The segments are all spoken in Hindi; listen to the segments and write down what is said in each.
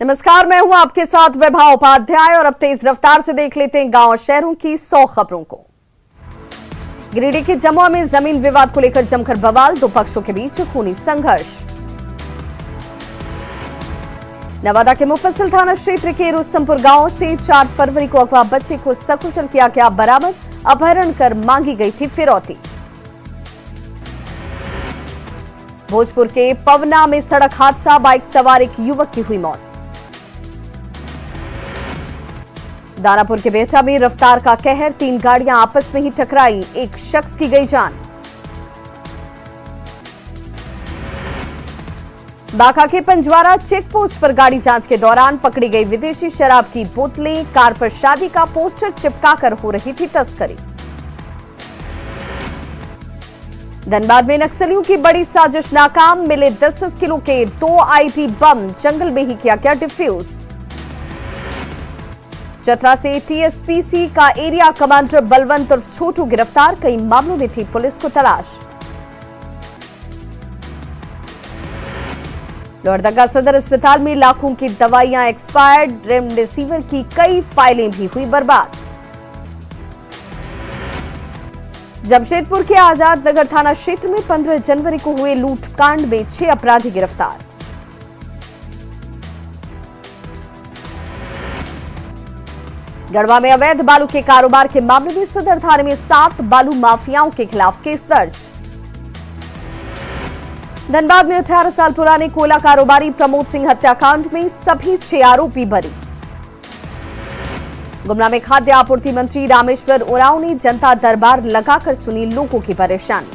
नमस्कार, मैं हूं आपके साथ वैभव उपाध्याय और अब तेज रफ्तार से देख लेते हैं गांव और शहरों की 100 खबरों को। गिरिडीह के जमुआ में जमीन विवाद को लेकर जमकर बवाल, दो पक्षों के बीच खूनी संघर्ष। नवादा के मुफस्सिल थाना क्षेत्र के रुस्तमपुर गांव से 4 फरवरी को अगवा बच्चे को सकुशल किया गया बरामद, अपहरण कर मांगी गई थी फिरौती। भोजपुर के पवना में सड़क हादसा, बाइक सवार एक युवक की हुई मौत। दानापुर के बेहटा में रफ्तार का कहर, 3 गाड़ियां आपस में ही टकराई, एक शख्स की गई जान। बांका के पंजवारा चेक पोस्ट पर गाड़ी जांच के दौरान पकड़ी गई विदेशी शराब की बोतलें, कार पर शादी का पोस्टर चिपकाकर हो रही थी तस्करी। धनबाद में नक्सलियों की बड़ी साजिश नाकाम, मिले 10-10 किलो के 2 आईडी बम, जंगल में ही किया गया डिफ्यूज। चतरा से टीएसपीसी का एरिया कमांडर बलवंत उर्फ छोटू गिरफ्तार, कई मामलों में थी पुलिस को तलाश। लोहरदगा सदर अस्पताल में लाखों की दवाइयां एक्सपायर्ड, रेमडेसिविर की कई फाइलें भी हुई बर्बाद। जमशेदपुर के आजाद नगर थाना क्षेत्र में 15 जनवरी को हुए लूटकांड में 6 अपराधी गिरफ्तार। गढ़वा में अवैध बालू के कारोबार के मामले में सदर थाने में 7 बालू माफियाओं के खिलाफ केस दर्ज। धनबाद में 18 साल पुराने कोयला कारोबारी प्रमोद सिंह हत्याकांड में सभी 6 आरोपी बरी। गुमला में खाद्य आपूर्ति मंत्री रामेश्वर उरांव ने जनता दरबार लगाकर सुनी लोगों की परेशानी।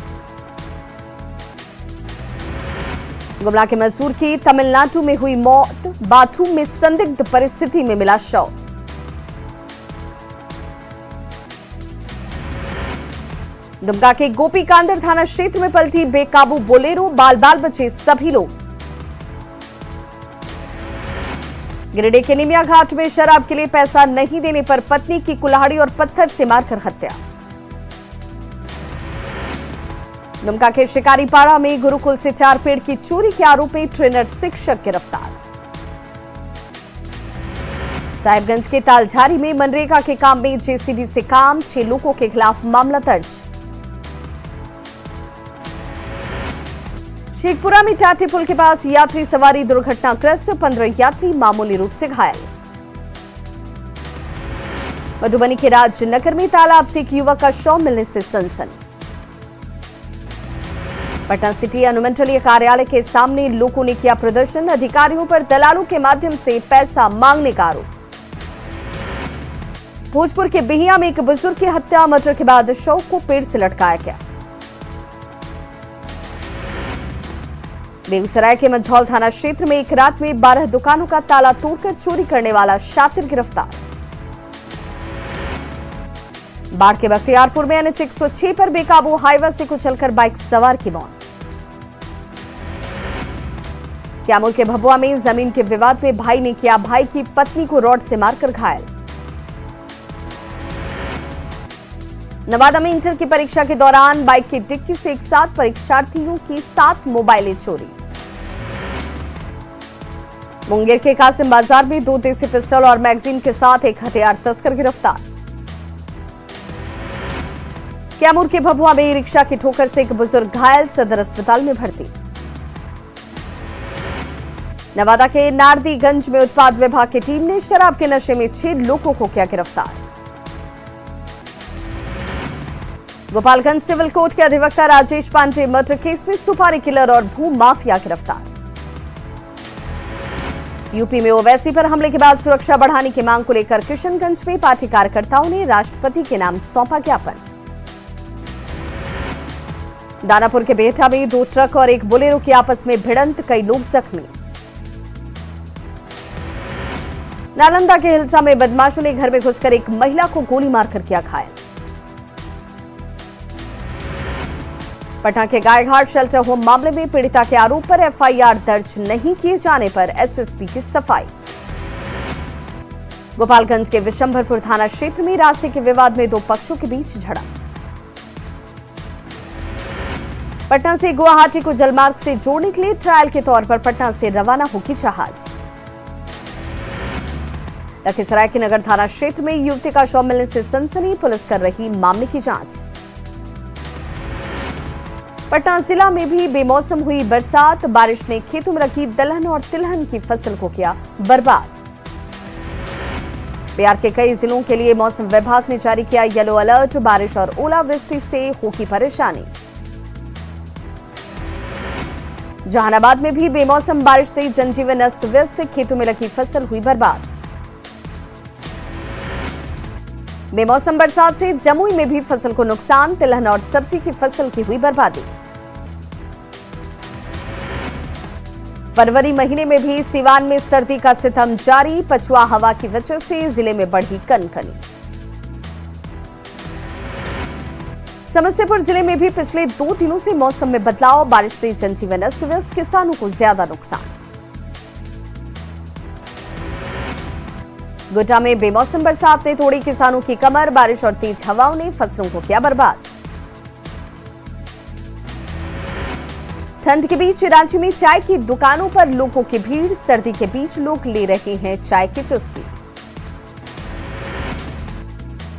गुमला के मजदूर की तमिलनाडु में हुई मौत, बाथरूम में संदिग्ध परिस्थिति में मिला शव। दुमका के गोपीकांदर थाना क्षेत्र में पलटी बेकाबू बोलेरो, बाल बाल बचे सभी लोग। गिरिडीह के निमिया घाट में शराब के लिए पैसा नहीं देने पर पत्नी की कुल्हाड़ी और पत्थर से मारकर हत्या। दुमका के शिकारीपाड़ा में गुरुकुल से 4 पेड़ की चोरी के आरोपी ट्रेनर शिक्षक गिरफ्तार। साहिबगंज के तालझारी में मनरेगा के काम में जेसीबी से काम, 6 लोगों के खिलाफ मामला दर्ज। शेखपुरा में टाटी पुल के पास यात्री सवारी दुर्घटनाग्रस्त, 15 यात्री मामूली रूप से घायल। मधुबनी के राजनगर में तालाब से एक युवक का शव मिलने से सनसनी। पटना सिटी अनुमंडलीय कार्यालय के सामने लोगों ने किया प्रदर्शन, अधिकारियों पर दलालों के माध्यम से पैसा मांगने का आरोप। भोजपुर के बिहिया में एक बुजुर्ग की हत्या, मर्डर के बाद शव को पेड़ से लटकाया गया। बेगूसराय के मंझौल थाना क्षेत्र में एक रात में 12 दुकानों का ताला तोड़कर चोरी करने वाला शातिर गिरफ्तार। बाढ़ के बख्तियारपुर में NH 106 पर बेकाबू हाईवे से कुचलकर बाइक सवार की मौत। कैमूर के भभुआ में जमीन के विवाद में भाई ने किया भाई की पत्नी को रॉड से मारकर घायल। नवादा में इंटर की परीक्षा के दौरान बाइक की डिक्की से एक साथ परीक्षार्थियों की 7 मोबाइलें चोरी। मुंगेर के कासिम बाजार में 2 देसी पिस्टल और मैगजीन के साथ एक हथियार तस्कर गिरफ्तार। कैमूर के भभुआ में रिक्शा की ठोकर से एक बुजुर्ग घायल, सदर अस्पताल में भर्ती। नवादा के नारदीगंज में उत्पाद विभाग की टीम ने शराब के नशे में 6 लोगों को किया गिरफ्तार। गोपालगंज सिविल कोर्ट के अधिवक्ता राजेश पांडे मर्डर केस में सुपारी किलर और भू माफिया गिरफ्तार। यूपी में ओवैसी पर हमले के बाद सुरक्षा बढ़ाने की मांग को लेकर किशनगंज में पार्टी कार्यकर्ताओं ने राष्ट्रपति के नाम सौंपा ज्ञापन। दानापुर के बेहटा में 2 ट्रक और एक बोलेरो की आपस में भिड़ंत, कई लोग जख्मी। नालंदा के हिलसा में बदमाशों ने घर में घुसकर एक महिला को गोली मारकर किया घायल। पटना के गायघाट शेल्टर होम मामले में पीड़िता के आरोप पर एफआईआर दर्ज नहीं किए जाने पर एसएसपी की सफाई। गोपालगंज के विशंभरपुर थाना क्षेत्र में रास्ते के विवाद में 2 पक्षों के बीच झड़प। पटना से गुवाहाटी को जलमार्ग से जोड़ने के लिए ट्रायल के तौर पर पटना से रवाना होगी जहाज। लखीसराय के नगर थाना क्षेत्र में युवती का शव मिलने से सनसनी, पुलिस कर रही मामले की जांच। पटना जिला में भी बेमौसम हुई बरसात, बारिश ने खेतों में रखी दलहन और तिलहन की फसल को किया बर्बाद। बिहार के कई जिलों के लिए मौसम विभाग ने जारी किया येलो अलर्ट, बारिश और ओलावृष्टि से होगी परेशानी। जहानाबाद में भी बेमौसम बारिश से जनजीवन अस्त व्यस्त, खेतों में लगी फसल हुई बर्बाद। बेमौसम बरसात से जमुई में भी फसल को नुकसान, तिलहन और सब्जी की फसल की हुई बर्बादी। फरवरी महीने में भी सीवान में सर्दी का सितम जारी, पछुआ हवा की वजह से जिले में बढ़ी कनकनी। समस्तीपुर जिले में भी पिछले 2 दिनों से मौसम में बदलाव, बारिश से जनजीवन अस्त व्यस्त, किसानों को ज्यादा नुकसान। गोड्डा में बेमौसम बरसात ने तोड़ी किसानों की कमर, बारिश और तेज हवाओं ने फसलों को किया बर्बाद। ठंड के बीच राज्य में चाय की दुकानों पर लोगों की भीड़, सर्दी के बीच लोग ले रहे हैं चाय की चुस्की।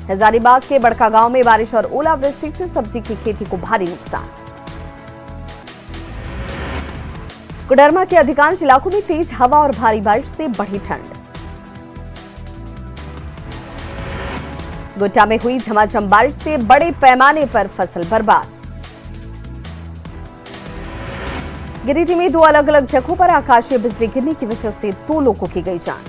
हजारीबाग के बड़कागांव में बारिश और ओलावृष्टि से सब्जी की खेती को भारी नुकसान। कोडरमा के अधिकांश इलाकों में तेज हवा और भारी बारिश से बढ़ी ठंड। गोड्डा में हुई झमाझम बारिश से बड़े पैमाने पर फसल बर्बाद। गिरिडीह में 2 अलग अलग जगहों पर आकाशीय बिजली गिरने की वजह से 2 लोगों की गई जान।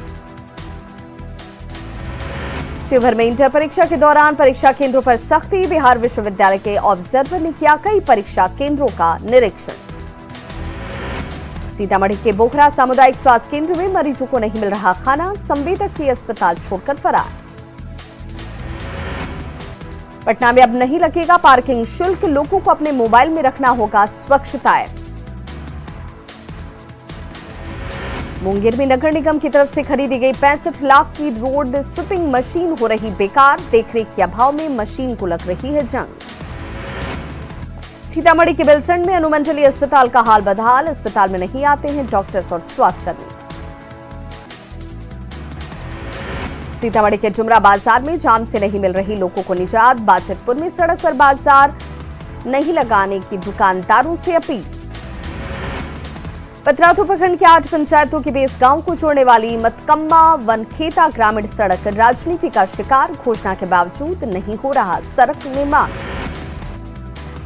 शिवहर में इंटर परीक्षा के दौरान परीक्षा केंद्रों पर सख्ती, बिहार विश्वविद्यालय के ऑब्जर्वर ने किया कई परीक्षा केंद्रों का निरीक्षण। सीतामढ़ी के बोखरा सामुदायिक स्वास्थ्य केंद्र में मरीजों को नहीं मिल रहा खाना, संवेदक की अस्पताल छोड़कर फरार। पटना में अब नहीं लगेगा पार्किंग शुल्क, लोगों को अपने मोबाइल में रखना होगा स्वच्छता ऐप। मुंगेर में नगर निगम की तरफ से खरीदी गई 65 लाख की रोड स्वीपिंग मशीन हो रही बेकार, देखरेख के अभाव में मशीन को लग रही है जंग। सीतामढ़ी के बेलसंड में अनुमंडलीय अस्पताल का हाल बदहाल, अस्पताल में नहीं आते हैं डॉक्टर्स और स्वास्थ्यकर्मी। सीतामढ़ी के डुमरा बाजार में जाम से नहीं मिल रही लोगों को निजात, बाजतपुर में सड़क पर बाजार नहीं लगाने की दुकानदारों से अपील। पतरातू प्रखंड के 8 पंचायतों के 20 गांव को जोड़ने वाली मतकम्मा वनखेता ग्रामीण सड़क राजनीति का शिकार, घोषणा के बावजूद नहीं हो रहा सड़क निर्माण।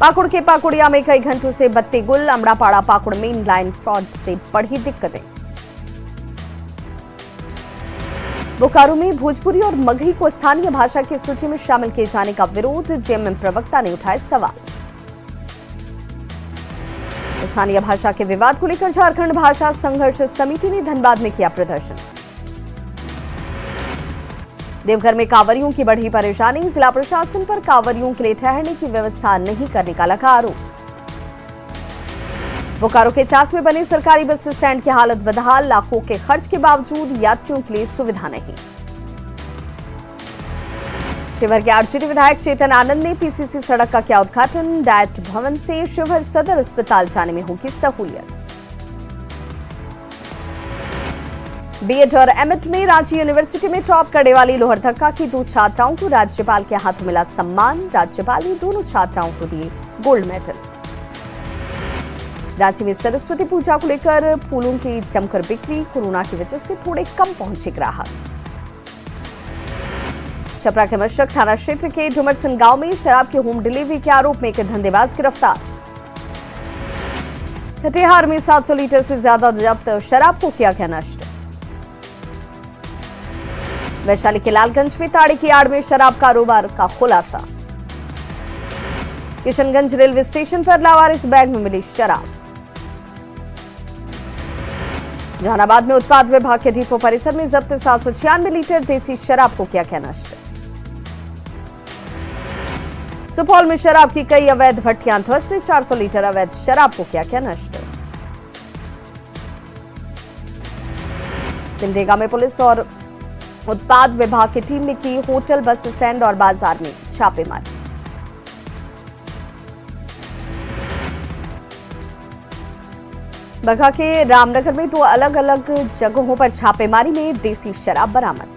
पाकुड़ के पाकुड़िया में कई घंटों से बत्ती गुल, Amrapara Pakur main line fraud से बढ़ी दिक्कतें। बोकारो में भोजपुरी और मगही को स्थानीय भाषा की सूची में शामिल किए जाने का विरोध, जेएमएम प्रवक्ता ने उठाए सवाल। स्थानीय भाषा के विवाद को लेकर झारखंड भाषा संघर्ष समिति ने धनबाद में किया प्रदर्शन। देवघर में कांवरियों की बढ़ी परेशानी, जिला प्रशासन पर कांवरियों के लिए ठहरने की व्यवस्था नहीं करने का लगा आरोप। बोकारो के चास में बने सरकारी बस स्टैंड की हालत बदहाल, लाखों के खर्च के बावजूद यात्रियों के लिए सुविधा नहीं। शिवहर के आरजेडी विधायक चेतन आनंद ने पीसीसी सड़क का किया उद्घाटन, डाइट भवन से शिवहर सदर अस्पताल जाने में होगी सहूलियत। बीएड और एमएड में रांची यूनिवर्सिटी में टॉप करने वाली लोहरदगा की 2 छात्राओं को राज्यपाल के हाथों मिला सम्मान, राज्यपाल ने दोनों छात्राओं को दिए गोल्ड मेडल। रांची में सरस्वती पूजा को लेकर फूलों की जमकर बिक्री, कोरोना की वजह से थोड़े कम पहुंचे ग्राहक। छपरा के मशरक थाना क्षेत्र के डुमरसन गांव में शराब की होम डिलीवरी के आरोप में एक धंधेबाज गिरफ्तार। कटिहार में 700 लीटर से ज्यादा जब्त शराब को किया गया नष्ट। वैशाली के लालगंज में ताड़े की आड़ में शराब कारोबार का खुलासा। किशनगंज रेलवे स्टेशन पर लावारिस बैग में मिली शराब। जहानाबाद में उत्पाद विभाग के डिपो परिसर में जब्त 796 लीटर देसी शराब को किया गया नष्ट। सुपौल में शराब की कई अवैध भट्टियां ध्वस्त, 400 लीटर अवैध शराब को किया गया नष्ट। सिमडेगा में पुलिस और उत्पाद विभाग की टीम ने की होटल, बस स्टैंड और बाजार में छापेमारी। बगहा के रामनगर में 2 अलग अलग जगहों पर छापेमारी में देसी शराब बरामद।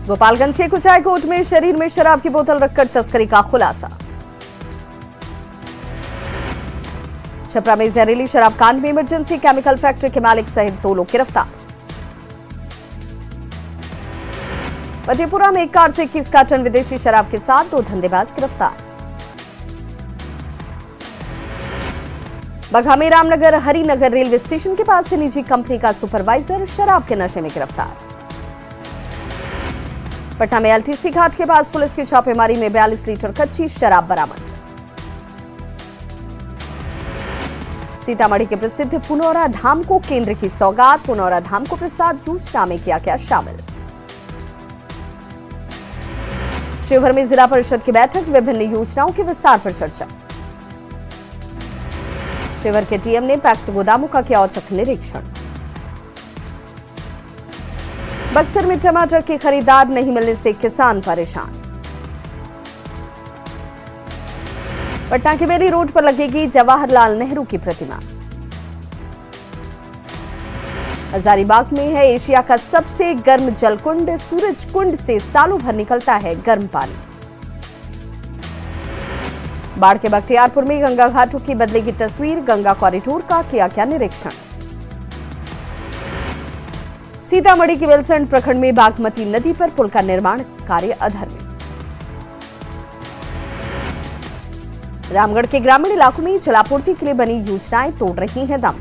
गोपालगंज के कुचाई कोर्ट में शरीर में शराब की बोतल रखकर तस्करी का खुलासा। छपरा में जहरीली शराब कांड में इमरजेंसी केमिकल फैक्ट्री के मालिक सहित 2 लोग गिरफ्तार। मधेपुरा में एक कार से 21 कार्टन विदेशी शराब के साथ 2 धंधेबाज गिरफ्तार। बगहा में रामनगर हरिनगर रेलवे स्टेशन के पास से निजी कंपनी का सुपरवाइजर शराब के नशे में गिरफ्तार। पटना में एलटीसी घाट के पास पुलिस की छापेमारी में 42 लीटर कच्ची शराब बरामद। सीतामढ़ी के प्रसिद्ध पुनौरा धाम को केंद्र की सौगात। पुनौरा धाम को प्रसाद योजना में किया गया शामिल। शिवहर में जिला परिषद की बैठक, विभिन्न योजनाओं के विस्तार पर चर्चा। शिवहर के टीएम ने पैक्स गोदामों का किया औचक निरीक्षण। बक्सर में टमाटर के खरीदार नहीं मिलने से किसान परेशान। पटना के बेली रोड पर लगेगी जवाहरलाल नेहरू की प्रतिमा। हजारीबाग में है एशिया का सबसे गर्म जलकुंड। सूरज कुंड से सालों भर निकलता है गर्म पानी। बाढ़ के बख्तियारपुर में गंगा घाटों की बदलेगी तस्वीर। गंगा कॉरिडोर का किया गया निरीक्षण। सीतामढ़ी के बेलसंड प्रखंड में बागमती नदी पर पुल का निर्माण कार्य अधर में। रामगढ़ के ग्रामीण इलाकों में जलापूर्ति के लिए बनी योजनाएं तोड़ रही हैं दम।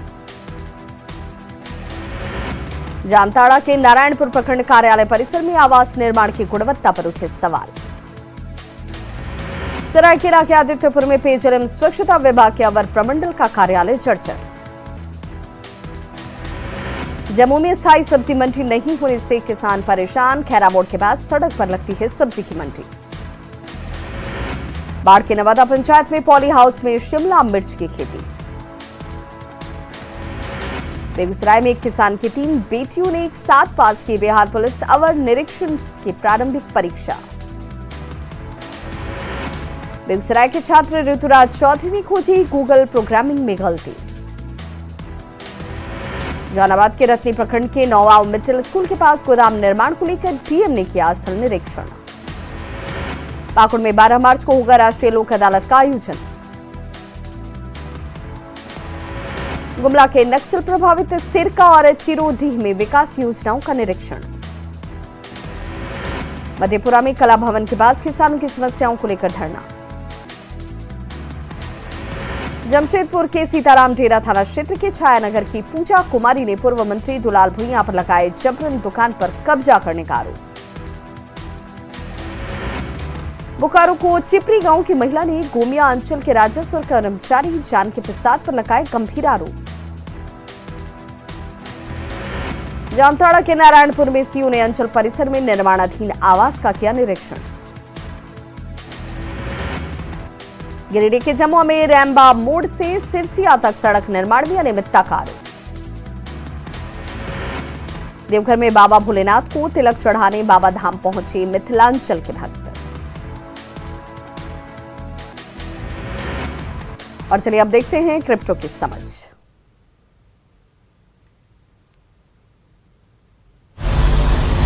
जामताड़ा के नारायणपुर प्रखंड कार्यालय परिसर में आवास निर्माण की गुणवत्ता पर उठे सवाल। सरायकेला के आदित्यपुर में पेयजल एवं स्वच्छता विभाग के अवर प्रमंडल का कार्यालय जर्जर। जम्मू में स्थायी सब्जी मंडी नहीं होने से किसान परेशान। खैरा मोड़ के बाद सड़क पर लगती है सब्जी की मंडी। बाढ़ के नवादा पंचायत में पॉली हाउस में शिमला मिर्च की खेती। बेगूसराय में एक किसान की 3 बेटियों ने एक साथ पास की बिहार पुलिस अवर निरीक्षण की प्रारंभिक परीक्षा। बेगूसराय के छात्र ऋतुराज चौधरी ने खोजी गूगल प्रोग्रामिंग में गलती। जहानाबाद के रत्नी प्रखंड के नौवाव मिडिल स्कूल के पास गोदाम निर्माण को लेकर डीएम ने किया स्थल निरीक्षण। पाकुड़ में 12 मार्च को होगा राष्ट्रीय लोक अदालत का आयोजन। गुमला के नक्सल प्रभावित सिरका और चिरोडीह में विकास योजनाओं का निरीक्षण। मधेपुरा में कला भवन के पास किसानों की समस्याओं को लेकर धरना। जमशेदपुर के सीताराम डेरा थाना क्षेत्र के छायानगर की पूजा कुमारी ने पूर्व मंत्री दुलाल भुइयां पर लगाए जबरन दुकान पर कब्जा करने का आरोप। बोकारो को चिपरी गांव की महिला ने गोमिया अंचल के राजस्व कर्मचारी जानकी प्रसाद पर लगाए गंभीर आरोप। जामताड़ा के नारायणपुर में सीओ ने अंचल परिसर में निर्माणाधीन आवास का किया निरीक्षण। गिरिडीह के जमुआ में रैम्बा मोड़ से सिरसिया तक सड़क निर्माण में अनियमितता का आरोप। देवघर में बाबा भोलेनाथ को तिलक चढ़ाने बाबा धाम पहुंचे मिथिलांचल के भक्त। और चलिए अब देखते हैं क्रिप्टो की समझ।